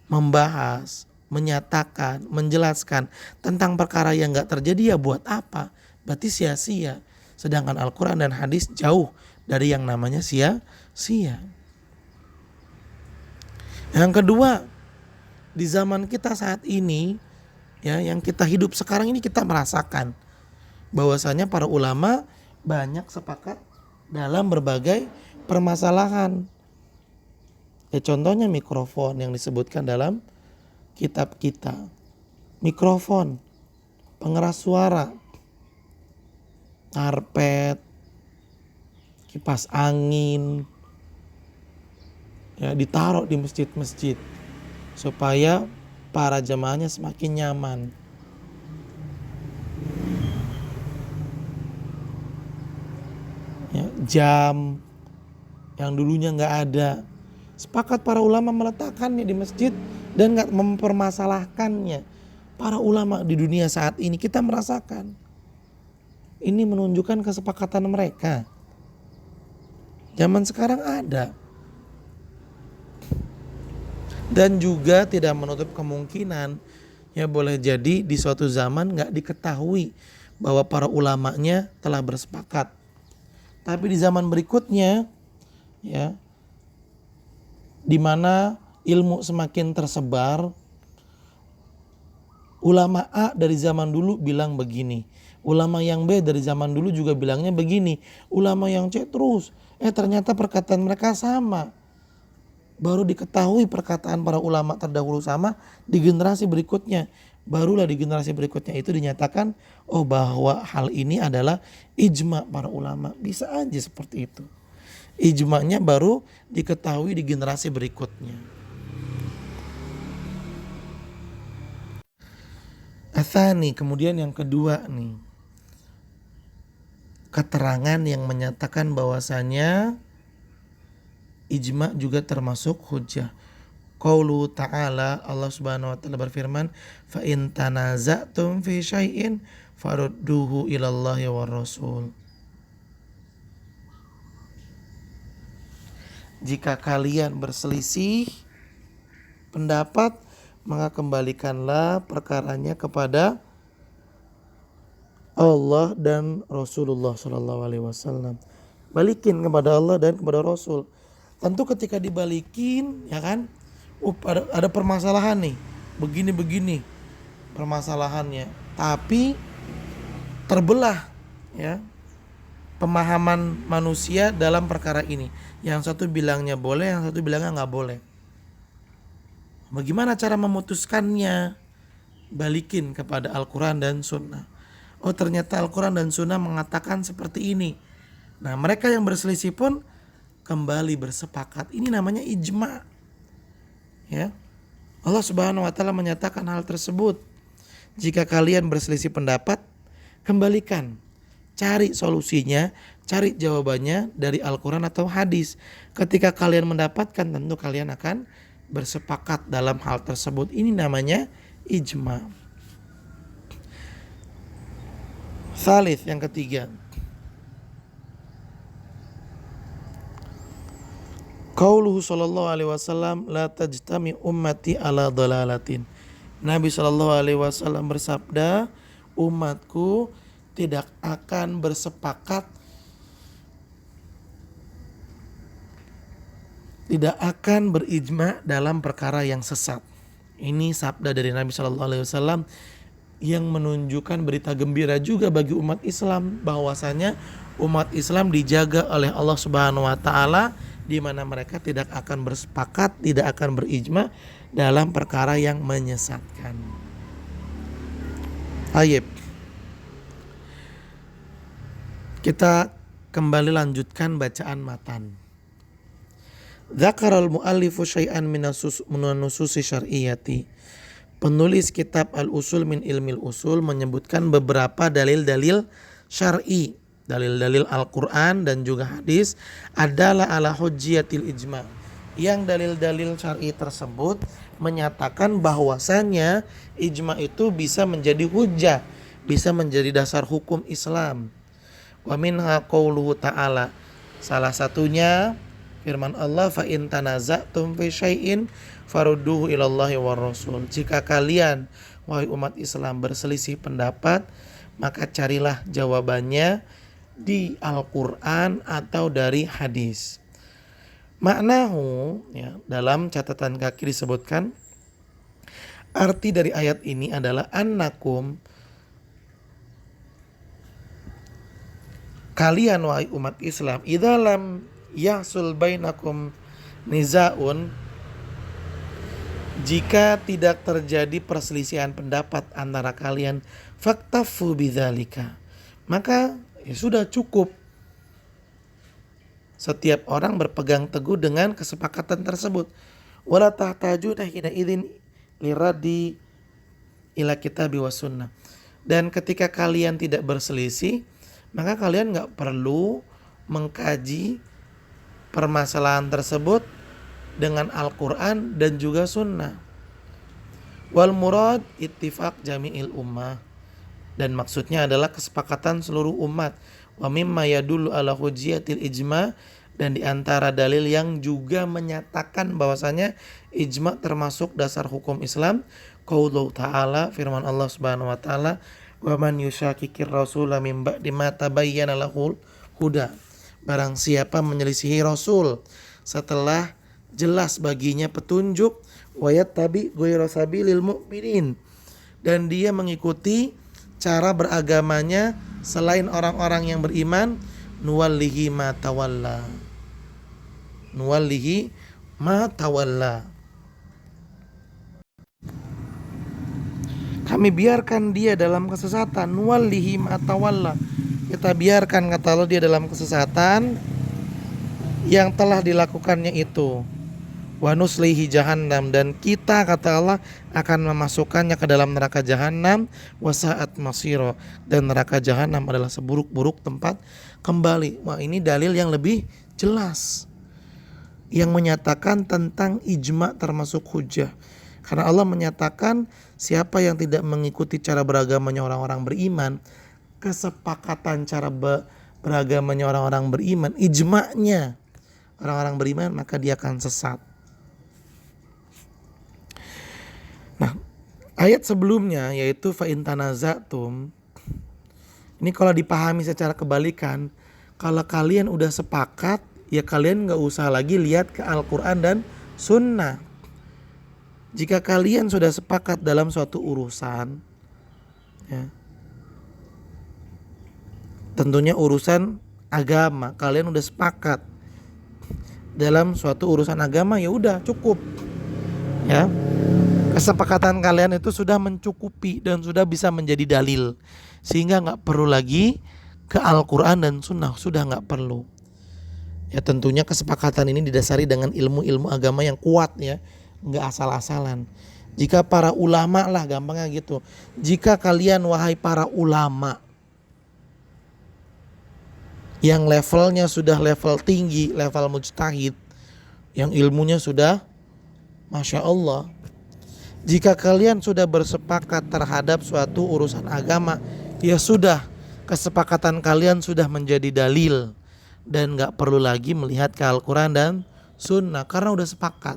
membahas, menyatakan, menjelaskan tentang perkara yang gak terjadi, ya buat apa? Berarti sia-sia. Sedangkan Al-Quran dan hadis jauh dari yang namanya sia-sia. Yang kedua, di zaman kita saat ini, ya, yang kita hidup sekarang ini, kita merasakan bahwasanya para ulama banyak sepakat dalam berbagai permasalahan. Ya, contohnya mikrofon yang disebutkan dalam kitab kita. Mikrofon, pengeras suara, karpet, kipas angin, ya, ditaruh di masjid-masjid supaya para jemaahnya semakin nyaman. Ya, jam yang dulunya nggak ada, sepakat para ulama meletakkannya di masjid dan nggak mempermasalahkannya. Para ulama di dunia saat ini kita merasakan ini menunjukkan kesepakatan mereka. Zaman sekarang ada. Dan juga tidak menutup kemungkinan, ya boleh jadi di suatu zaman gak diketahui bahwa para ulamanya telah bersepakat. Tapi di zaman berikutnya, ya, di mana ilmu semakin tersebar, ulama A dari zaman dulu bilang begini, ulama yang B dari zaman dulu juga bilangnya begini, ulama yang C terus, ternyata perkataan mereka sama. Baru diketahui perkataan para ulama terdahulu sama di generasi berikutnya. Barulah di generasi berikutnya itu dinyatakan, oh bahwa hal ini adalah ijma para ulama. Bisa aja seperti itu. Ijma'nya baru diketahui di generasi berikutnya. Atsani, kemudian yang kedua nih. Keterangan yang menyatakan bahwasanya ijma juga termasuk hujjah. Qaulu ta'ala, Allah Subhanahu wa taala berfirman, fa in tanaza'tum fi syai'in farudduhu ilallahi war rasul. Jika kalian berselisih pendapat, maka kembalikanlah perkaranya kepada Allah dan Rasulullah sallallahu alaihi wasallam. Balikin kepada Allah dan kepada Rasul. Tentu ketika dibalikin, ya kan, ada permasalahan nih, begini-begini permasalahannya, tapi terbelah, ya, pemahaman manusia dalam perkara ini. Yang satu bilangnya boleh, yang satu bilangnya nggak boleh. Bagaimana cara memutuskannya? Balikin kepada Al-Quran dan Sunnah. Oh ternyata Al-Quran dan Sunnah mengatakan seperti ini. Nah mereka yang berselisih pun kembali bersepakat. Ini namanya ijma. Ya. Allah Subhanahu wa taala menyatakan hal tersebut. Jika kalian berselisih pendapat, kembalikan. Cari solusinya, cari jawabannya dari Al-Quran atau hadis. Ketika kalian mendapatkan, tentu kalian akan bersepakat dalam hal tersebut. Ini namanya ijma. Tsalits, yang ketiga. Qauluhu sallallahu alaihi wasallam, la tajtami ummati ala dalalatin. Nabi sallallahu alaihi wasallam bersabda, umatku tidak akan bersepakat tidak akan berijma dalam perkara yang sesat. Ini sabda dari Nabi Shallallahu Alaihi Wasallam yang menunjukkan berita gembira juga bagi umat Islam bahwasanya umat Islam dijaga oleh Allah Subhanahu Wa Taala, di mana mereka tidak akan bersepakat, tidak akan berijma dalam perkara yang menyesatkan. Baik, kita kembali lanjutkan bacaan matan. Dzakaral muallifu syai'an min nususi syar'iyyati. Penulis kitab Al-Usul min Ilmil Usul menyebutkan beberapa dalil-dalil syar'i, dalil-dalil Al-Qur'an dan juga hadis adalah ala hujjiyatil ijma. Yang dalil-dalil syar'i tersebut menyatakan bahwasannya ijma itu bisa menjadi hujjah, bisa menjadi dasar hukum Islam. Wa minha qauluhu ta'ala. Salah satunya firman Allah, fa in tanaza'tum fi syai'in farudduhu ilallahi war rasul. Jika kalian wahai umat Islam berselisih pendapat, maka carilah jawabannya di Al-Qur'an atau dari hadis. Maknahu, ya, dalam catatan kaki disebutkan arti dari ayat ini adalah annakum, kalian wahai umat Islam, idza lam yahsul bainakum nizaun, jika tidak terjadi perselisihan pendapat antara kalian, faktafu bidzalika, maka ya sudah cukup setiap orang berpegang teguh dengan kesepakatan tersebut. Wala tahtajuna hina idzin liradi ila kitabi was sunnah. Dan ketika kalian tidak berselisih, maka kalian enggak perlu mengkaji permasalahan tersebut dengan Al-Quran dan juga sunnah. Wal murad ittifaq jami'il ummah, dan maksudnya adalah kesepakatan seluruh umat. Wa mimma yadullu ala hujjiyatil ijma, dan diantara dalil yang juga menyatakan bahwasanya ijma termasuk dasar hukum Islam, qaulullah ta'ala, firman Allah Subhanahu wa taala, wa man yusyakikir rasula min ba'di ma tabayyana lahul huda. Barang siapa menyelisihi Rasul setelah jelas baginya petunjuk, wa yattabi ghayra sabilil mu'minin, dan dia mengikuti cara beragamanya selain orang-orang yang beriman, nuwallihi ma tawalla. Nuwallihi ma tawalla. Kami biarkan dia dalam kesesatan, nuwallihi ma tawalla. Kita biarkan, kata Allah, dia dalam kesesatan yang telah dilakukannya itu. Wa nuslihi jahannam, dan kita, kata Allah, akan memasukkannya ke dalam neraka jahannam. Wa sa'at masiro, dan neraka jahannam adalah seburuk-buruk tempat kembali. Wah, ini dalil yang lebih jelas yang menyatakan tentang ijma termasuk hujjah. Karena Allah menyatakan siapa yang tidak mengikuti cara beragamanya orang-orang beriman, kesepakatan cara beragamanya orang-orang beriman, ijma'nya orang-orang beriman, maka dia akan sesat. Nah, ayat sebelumnya yaitu fa in tanaza'tum, ini kalau dipahami secara kebalikan, kalau kalian udah sepakat, ya kalian gak usah lagi lihat ke Al-Quran dan Sunnah. Jika kalian sudah sepakat dalam suatu urusan, ya, tentunya urusan agama, kalian udah sepakat dalam suatu urusan agama, ya udah cukup, ya. Kesepakatan kalian itu sudah mencukupi dan sudah bisa menjadi dalil, sehingga nggak perlu lagi ke Al-Quran dan Sunnah, sudah nggak perlu. Ya tentunya kesepakatan ini didasari dengan ilmu-ilmu agama yang kuat, ya, nggak asal-asalan. Jika para ulama lah, gampangnya gitu. Jika kalian wahai para ulama yang levelnya sudah level tinggi, level mujtahid, yang ilmunya sudah Masya Allah, jika kalian sudah bersepakat terhadap suatu urusan agama, ya sudah, kesepakatan kalian sudah menjadi dalil dan gak perlu lagi melihat ke Al-Quran dan Sunnah karena udah sepakat.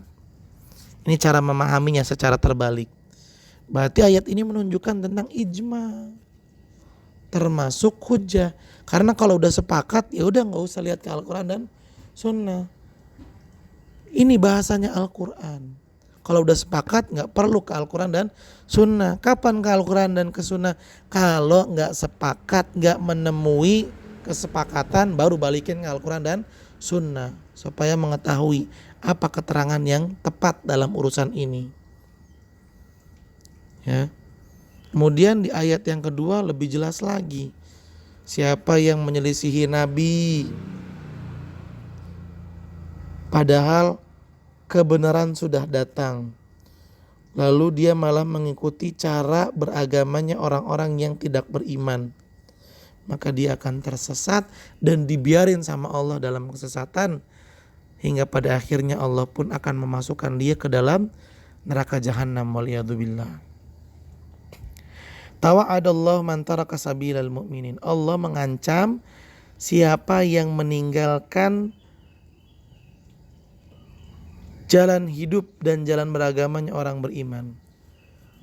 Ini cara memahaminya secara terbalik. Berarti ayat ini menunjukkan tentang ijma termasuk hujjah. Karena kalau udah sepakat, ya udah gak usah lihat ke Al-Quran dan Sunnah. Ini bahasanya Al-Quran. Kalau udah sepakat nggak perlu ke Al-Quran dan Sunnah. Kapan ke Al-Quran dan ke Sunnah? Kalau nggak sepakat, nggak menemui kesepakatan, baru balikin ke Al-Quran dan Sunnah. Supaya mengetahui apa keterangan yang tepat dalam urusan ini. Ya. Kemudian di ayat yang kedua lebih jelas lagi. Siapa yang menyelisihi Nabi padahal kebenaran sudah datang, lalu dia malah mengikuti cara beragamanya orang-orang yang tidak beriman, maka dia akan tersesat dan dibiarin sama Allah dalam kesesatan, hingga pada akhirnya Allah pun akan memasukkan dia ke dalam neraka jahanam, waliyadzubillah. Tawa'adallahu man taraka sabilal mu'minin. Allah mengancam siapa yang meninggalkan jalan hidup dan jalan beragamanya orang beriman.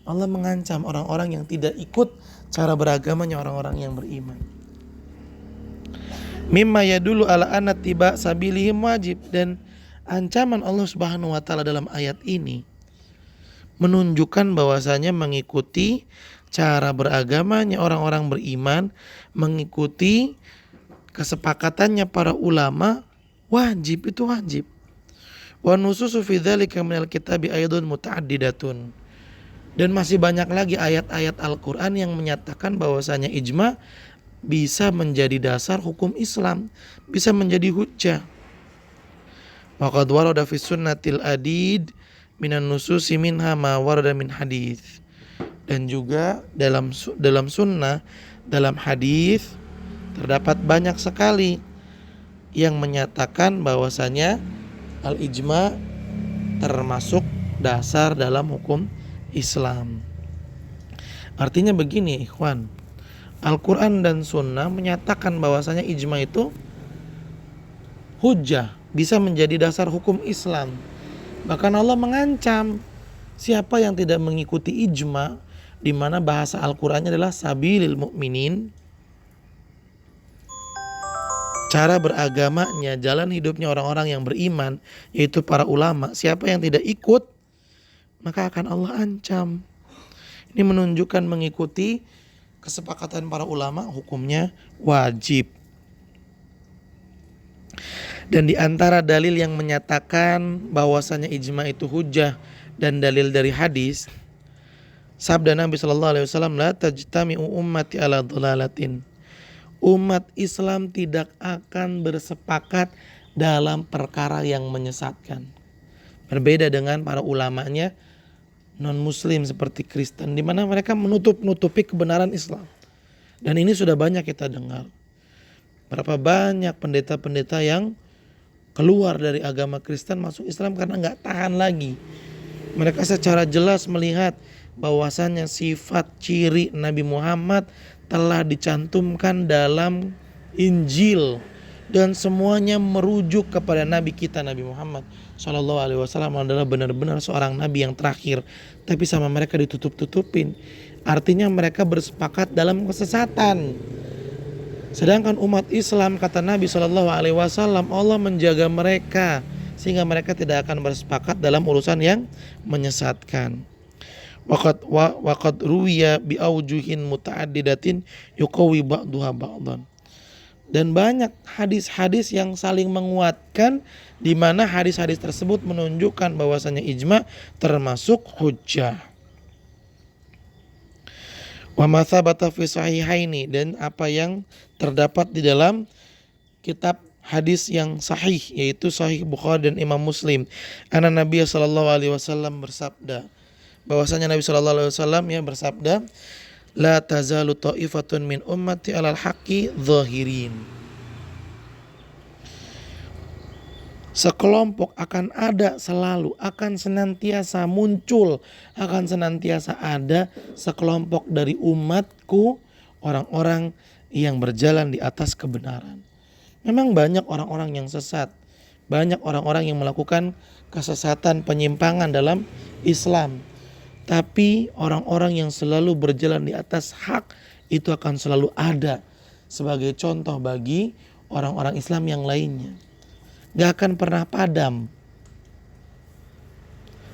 Allah mengancam orang-orang yang tidak ikut cara beragamanya orang-orang yang beriman. Mimma yadulu ala anna tiba sabilihim wajib. Dan ancaman Allah Subhanahu wa taala dalam ayat ini menunjukkan bahwasanya mengikuti cara beragamanya orang-orang beriman, mengikuti kesepakatannya para ulama wajib, itu wajib. Wa nususu fi dzalika minal kitabi aydun mutaaddidatun. Dan masih banyak lagi ayat-ayat Al-Qur'an yang menyatakan bahwasanya ijma bisa menjadi dasar hukum Islam, bisa menjadi hujjah. Wa qad warada fi sunnatil adid minan nususi minha ma warada min hadits. Dan juga dalam sunnah, dalam hadis terdapat banyak sekali yang menyatakan bahwasanya al-ijma termasuk dasar dalam hukum Islam. Artinya begini ikhwan, Al-Quran dan Sunnah menyatakan bahwasanya ijma itu hujjah, bisa menjadi dasar hukum Islam. Bahkan Allah mengancam siapa yang tidak mengikuti ijma, di mana bahasa Al-Qur'annya adalah sabilil mu'minin, cara beragamanya, jalan hidupnya orang-orang yang beriman, yaitu para ulama. Siapa yang tidak ikut, maka akan Allah ancam. Ini menunjukkan mengikuti kesepakatan para ulama hukumnya wajib. Dan di antara dalil yang menyatakan bahwasanya ijma itu hujjah dan dalil dari hadis, sabda Nabi SAW, la tajtami'u ummati ala dhalalatin. Umat Islam tidak akan bersepakat dalam perkara yang menyesatkan. Berbeda dengan para ulamanya non-muslim seperti Kristen, di mana mereka menutupi kebenaran Islam. Dan ini sudah banyak kita dengar. Berapa banyak pendeta-pendeta yang keluar dari agama Kristen masuk Islam karena nggak tahan lagi. Mereka secara jelas melihat bahwasannya sifat ciri Nabi Muhammad telah dicantumkan dalam Injil dan semuanya merujuk kepada Nabi kita, Nabi Muhammad Shallallahu Alaihi Wasallam adalah benar-benar seorang Nabi yang terakhir. Tapi sama mereka ditutup-tutupin. Artinya mereka bersepakat dalam kesesatan. Sedangkan umat Islam, kata Nabi Shallallahu Alaihi Wasallam, Allah menjaga mereka sehingga mereka tidak akan bersepakat dalam urusan yang menyesatkan. Waqad ruwiya bi aujuhin mutaaddidatin yuqawi ba'duha ba'dan. Dan banyak hadis-hadis yang saling menguatkan, di mana hadis-hadis tersebut menunjukkan bahwasanya ijma termasuk hujjah. Wa ma thabata fi sahihaini, dan apa yang terdapat di dalam kitab hadis yang sahih, yaitu Sahih Bukhari dan Imam Muslim. Anna Nabi sallallahu alaihi wasallam bersabda, bahwasanya Nabi sallallahu alaihi wasallam ya bersabda, la tazalu ta'ifatun min ummati 'alal haqqi zahirin. Sekelompok akan ada selalu, akan senantiasa muncul, akan senantiasa ada sekelompok dari umatku, orang-orang yang berjalan di atas kebenaran. Memang banyak orang-orang yang sesat, banyak orang-orang yang melakukan kesesatan, penyimpangan dalam Islam. Tapi orang-orang yang selalu berjalan di atas hak itu akan selalu ada sebagai contoh bagi orang-orang Islam yang lainnya. Gak akan pernah padam.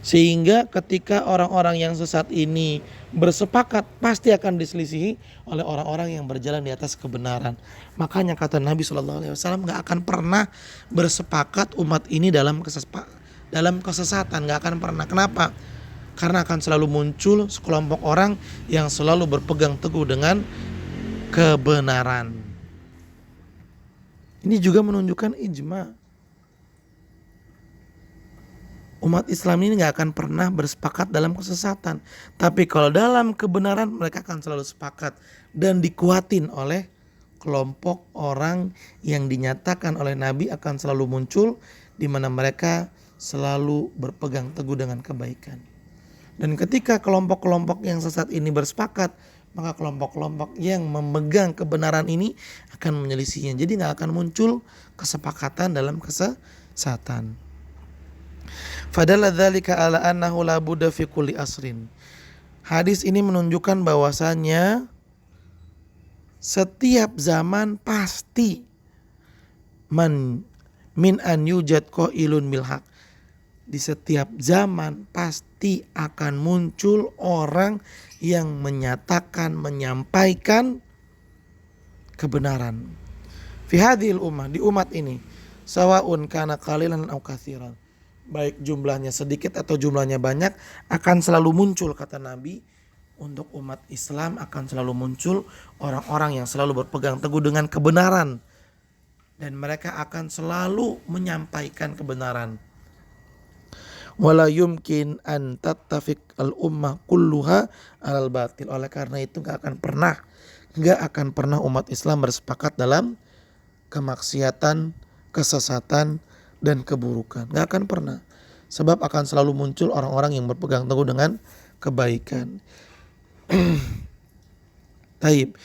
Sehingga ketika orang-orang yang sesat ini bersepakat, pasti akan diselisihi oleh orang-orang yang berjalan di atas kebenaran. Makanya kata Nabi SAW, gak akan pernah bersepakat umat ini dalam kesesatan, gak akan pernah. Kenapa? Karena akan selalu muncul sekelompok orang yang selalu berpegang teguh dengan kebenaran. Ini juga menunjukkan ijma. Umat Islam ini gak akan pernah bersepakat dalam kesesatan. Tapi kalau dalam kebenaran mereka akan selalu sepakat. Dan dikuatin oleh kelompok orang yang dinyatakan oleh Nabi akan selalu muncul. Di mana mereka selalu berpegang teguh dengan kebaikan. Dan ketika kelompok-kelompok yang sesat ini bersepakat, maka kelompok-kelompok yang memegang kebenaran ini akan menyelisihinya. Jadi gak akan muncul kesepakatan dalam kesesatan. Fadalla dzalika ala annahu la budda fi kulli asrin. Hadis ini menunjukkan bahwasanya setiap zaman pasti min an yujad qailun bil haq. Di setiap zaman pasti akan muncul orang yang menyatakan, menyampaikan kebenaran. Fi hadhil ummah, di umat ini, sawaun kana qalilan aw katsiran. Baik jumlahnya sedikit atau jumlahnya banyak, akan selalu muncul, kata Nabi, untuk umat Islam akan selalu muncul orang-orang yang selalu berpegang teguh dengan kebenaran. Dan mereka akan selalu menyampaikan kebenaran. Wala yumkin an tattafiq al-ummah kulluha alal batil. Oleh karena itu gak akan pernah umat Islam bersepakat dalam kemaksiatan, kesesatan, dan keburukan. Gak akan pernah. Sebab akan selalu muncul orang-orang yang berpegang teguh dengan kebaikan. Taib.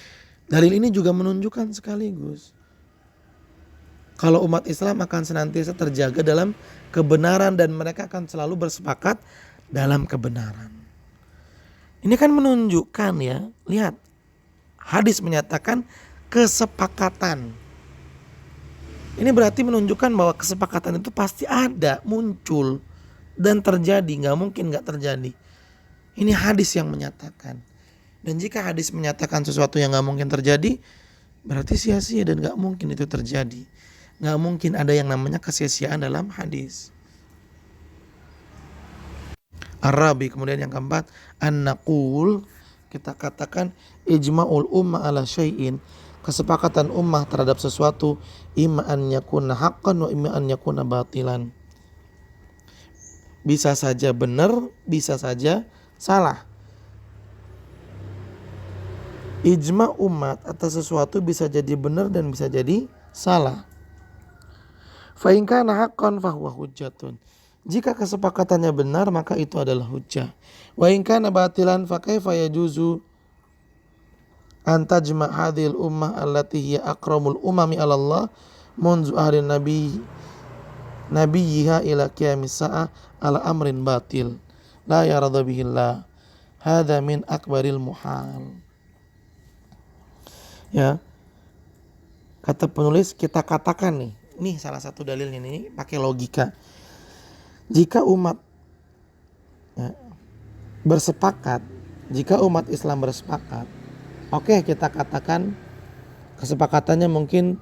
Dalil ini juga menunjukkan sekaligus kalau umat Islam akan senantiasa terjaga dalam kebenaran dan mereka akan selalu bersepakat dalam kebenaran. Ini kan menunjukkan ya, lihat. Hadis menyatakan kesepakatan. Ini berarti menunjukkan bahwa kesepakatan itu pasti ada, muncul, dan terjadi. Gak mungkin gak terjadi. Ini hadis yang menyatakan. Dan jika hadis menyatakan sesuatu yang gak mungkin terjadi, berarti sia-sia dan gak mungkin itu terjadi. Gak mungkin ada yang namanya kesia-siaan dalam hadis. Arabi, kemudian yang keempat, an-naqul, kita katakan ijma'ul ummah ala syai'in, kesepakatan ummah terhadap sesuatu, imma an yakuna haqqan wa imma an yakuna batilan. Bisa saja benar, bisa saja salah. Ijma umat atas sesuatu bisa jadi benar dan bisa jadi salah. Fa in kana haqqan fa huwa hujjatun. Jika kesepakatannya benar maka itu adalah hujjah. Wa in kana batilan fa kaifa yajuzu an tajma' hadhil ummah allati hiya aqramul umami 'ala Allah munzu ahli nabiyyiha ila qiyamis sa'ah ala amrin batil la yarada bihillah. Hadza min akbaril muhal. Ya. Kata penulis, kita katakan nih, ini salah satu dalilnya nih, pakai logika. Jika umat bersepakat, jika umat Islam bersepakat, oke, kita katakan kesepakatannya mungkin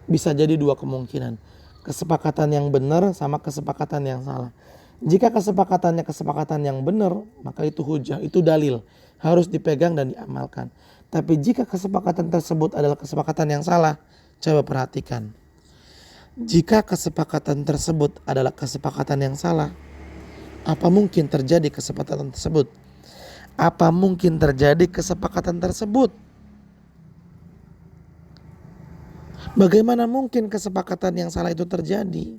bisa jadi dua kemungkinan. Kesepakatan yang benar sama kesepakatan yang salah. Jika kesepakatannya kesepakatan yang benar, maka itu hujah, itu dalil. Harus dipegang dan diamalkan. Tapi jika kesepakatan tersebut adalah kesepakatan yang salah, coba perhatikan. Jika kesepakatan tersebut adalah kesepakatan yang salah, apa mungkin terjadi kesepakatan tersebut? Apa mungkin terjadi kesepakatan tersebut? Bagaimana mungkin kesepakatan yang salah itu terjadi?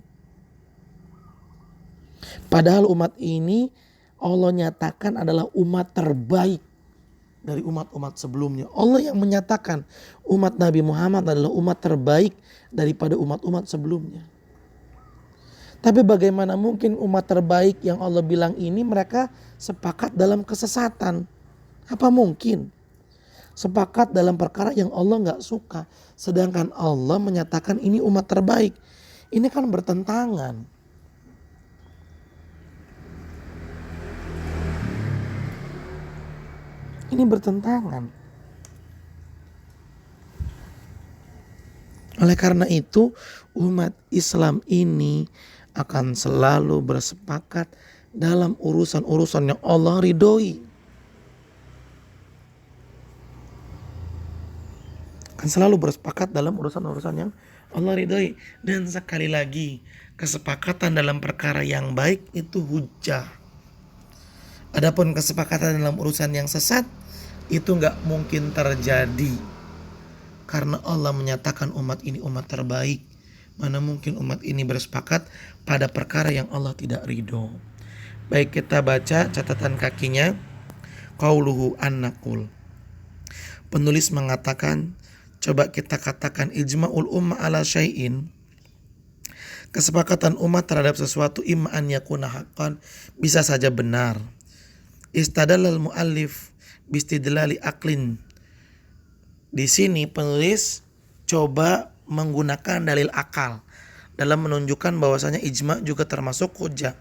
Padahal umat ini Allah nyatakan adalah umat terbaik dari umat-umat sebelumnya. Allah yang menyatakan umat Nabi Muhammad adalah umat terbaik daripada umat-umat sebelumnya. Tapi bagaimana mungkin umat terbaik yang Allah bilang ini mereka sepakat dalam kesesatan? Apa mungkin? Sepakat dalam perkara yang Allah gak suka. Sedangkan Allah menyatakan ini umat terbaik. Ini kan bertentangan. Ini bertentangan. Oleh karena itu, umat Islam ini akan selalu bersepakat dalam urusan-urusan yang Allah ridhoi. Akan selalu bersepakat dalam urusan-urusan yang Allah ridhoi. Dan sekali lagi, kesepakatan dalam perkara yang baik itu hujjah. Adapun kesepakatan dalam urusan yang sesat itu nggak mungkin terjadi. Karena Allah menyatakan umat ini umat terbaik. Mana mungkin umat ini bersepakat pada perkara yang Allah tidak ridho. Baik, kita baca catatan kakinya. Qauluhu an-naqul. Penulis mengatakan, coba kita katakan ijma'ul ummah ala syai'in. Kesepakatan umat terhadap sesuatu imma an yakuna haqqan, bisa saja benar. Istadallal muallif bistidlali aqlin. Di sini penulis coba menggunakan dalil akal dalam menunjukkan bahwasanya ijma juga termasuk hujjah.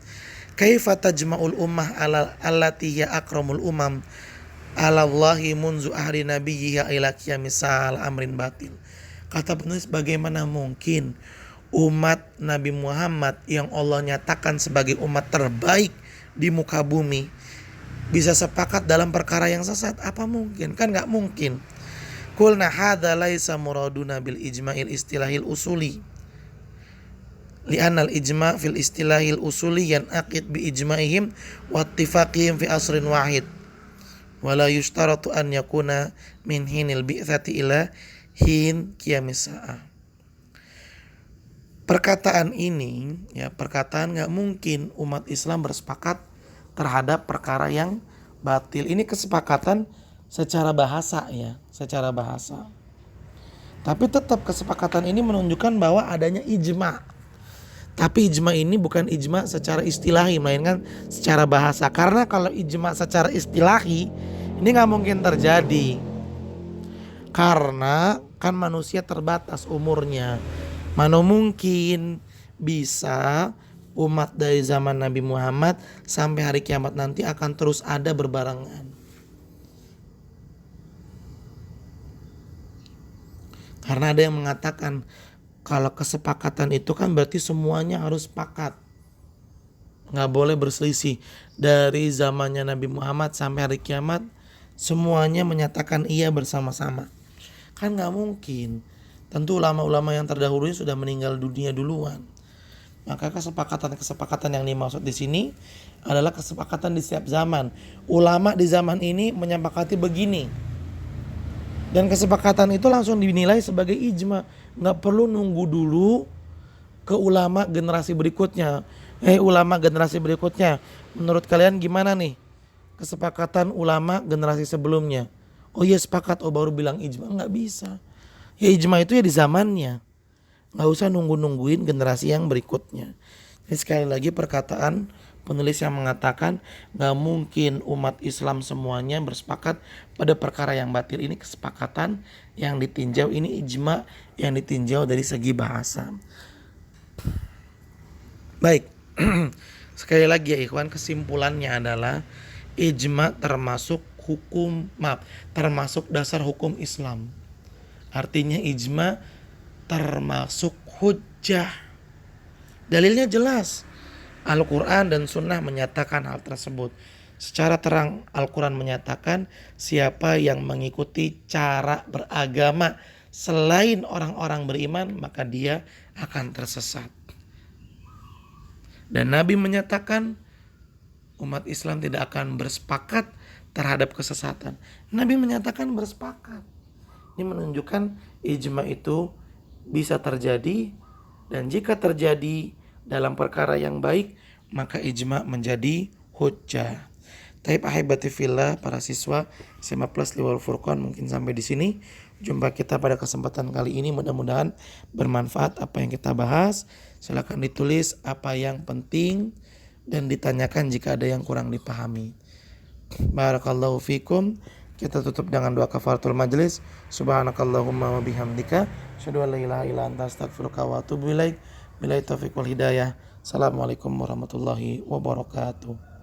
Kaifa tajma'ul ummah allati hiya akramul umam ala Allahi munzu ahli nabiyyiha ila qiyamis amrin batil. Kata penulis, bagaimana mungkin umat Nabi Muhammad yang Allah nyatakan sebagai umat terbaik di muka bumi bisa sepakat dalam perkara yang sesat? Apa mungkin? Kan gak mungkin. Qulna hadza laisa muraduna bil ijma'il istilahil usuli. Li'anna al-ijma' fil istilahil usuli yanaqid bi ijma'ihim wa ittifaqihim fi asrin wahid. Wala yushtaratu an yakuna min hinil bi'tsati ila hin qiyamis sa'ah. Perkataan ini, ya, perkataan gak mungkin umat Islam bersepakat terhadap perkara yang batil. Ini kesepakatan secara bahasa, ya, secara bahasa. Tapi tetap kesepakatan ini menunjukkan bahwa adanya ijma. Tapi ijma ini bukan ijma secara istilahi, melainkan secara bahasa. Karena kalau ijma secara istilahi, ini gak mungkin terjadi. Karena kan manusia terbatas umurnya. Mana mungkin bisa umat dari zaman Nabi Muhammad sampai hari kiamat nanti akan terus ada berbarengan. Karena ada yang mengatakan kalau kesepakatan itu kan berarti semuanya harus sepakat. Gak boleh berselisih. Dari zamannya Nabi Muhammad sampai hari kiamat semuanya menyatakan iya bersama-sama. Kan gak mungkin. Tentu ulama-ulama yang terdahulu sudah meninggal dunia duluan. Maka kesepakatan yang dimaksud di sini adalah kesepakatan di setiap zaman. Ulama di zaman ini menyepakati begini. Dan kesepakatan itu langsung dinilai sebagai ijma. Gak perlu nunggu dulu ke ulama generasi berikutnya. Ulama generasi berikutnya, menurut kalian gimana nih kesepakatan ulama generasi sebelumnya? Oh iya sepakat, oh baru bilang ijma. Gak bisa. Ya ijma itu ya di zamannya. Gak usah nunggu-nungguin generasi yang berikutnya. Jadi sekali lagi perkataan penulis yang mengatakan gak mungkin umat Islam semuanya bersepakat pada perkara yang batil. Ini kesepakatan yang ditinjau, ini ijma yang ditinjau dari segi bahasa. Baik, sekali lagi ya ikhwan, kesimpulannya adalah ijma termasuk termasuk dasar hukum Islam. Artinya ijma termasuk hujjah. Dalilnya jelas. Al-Quran dan Sunnah menyatakan hal tersebut. Secara terang Al-Quran menyatakan siapa yang mengikuti cara beragama selain orang-orang beriman maka dia akan tersesat. Dan Nabi menyatakan umat Islam tidak akan bersepakat terhadap kesesatan. Nabi menyatakan bersepakat. Ini menunjukkan ijma itu bisa terjadi, dan jika terjadi dalam perkara yang baik maka ijma menjadi hujjah. Taib ahibati fillah, para siswa SMA Plus Liwal Furqan, mungkin sampai di sini. Jumpa kita pada kesempatan kali ini, mudah-mudahan bermanfaat apa yang kita bahas. Silakan ditulis apa yang penting dan ditanyakan jika ada yang kurang dipahami. Barakallahu fikum. Kita tutup dengan doa kafaratul majlis. Subhanakallahumma wa bihamdika asyhadu an la ilaha illa anta astaghfiruka wa atubu ilaik. Billahi taufiq wal hidayah. Assalamualaikum warahmatullahi wabarakatuh.